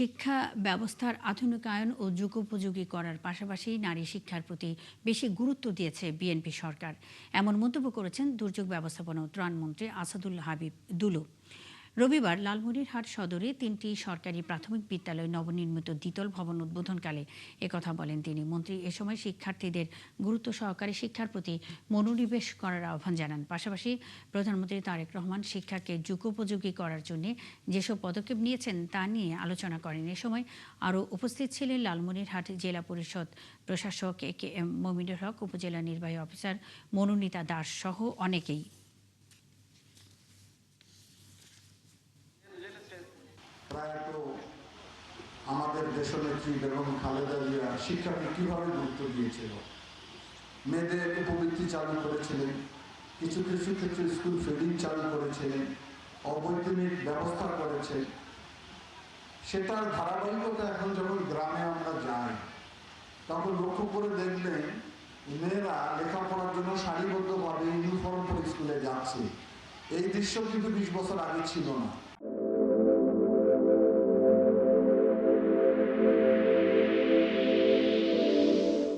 শিক্ষা ব্যবস্থার আধুনিকায়ন ও যুগোপযোগী করার পাশাপাশি নারী শিক্ষার প্রতি বেশি গুরুত্ব দিয়েছে বিএনপি সরকার। এমন মন্তব্য করেছেন দুর্যোগ ব্যবস্থাপনা ও ত্রাণমন্ত্রী আসাদুল হাবিব দুলু। রবিবার লালমনিরহাট সদরে 3টি সরকারি প্রাথমিক বিদ্যালয় নবনির্মিত দ্বিতল ভবন উদ্বোধনকালে একথা বলেন তিনি। মন্ত্রী এ সময় শিক্ষার্থীদের গুরুত্ব সহকারে শিক্ষার প্রতি মনোনিবেশ করার আহ্বান জানান। পাশাপাশি প্রধানমন্ত্রী তারেক রহমান শিক্ষাকে যুগোপযোগী করার জন্য যেসব পদক্ষেপ নিয়েছেন তা নিয়ে আলোচনা করেন। এ সময় আরও উপস্থিত ছিলেন লালমনিরহাট জেলা পরিষদ প্রশাসক AKM মমিনুল হক, উপজেলা নির্বাহী অফিসার মনোনীতা দাস সহ অনেকেই। আমাদের দেশনেত্রী বেগম খালেদা জিয়া শিক্ষাকে কিভাবে গুরুত্ব দিয়েছিল, মেয়েদের উপবৃত্তি চালু করেছিলেন, কিছু কিছু ক্ষেত্রে স্কুল ফিডিং চালু করেছিলেন, অবৈতনিক ব্যবস্থা করেছেন। সেটার ধারাবাহিকতা এখন যখন গ্রামে আমরা যাই তখন লক্ষ্য করে দেখবেন মেয়েরা লেখাপড়ার জন্য সারিবদ্ধভাবে ইউনিফর্ম পরে স্কুলে যাচ্ছে। এই দৃশ্য কিন্তু 20 বছর আগে ছিল না।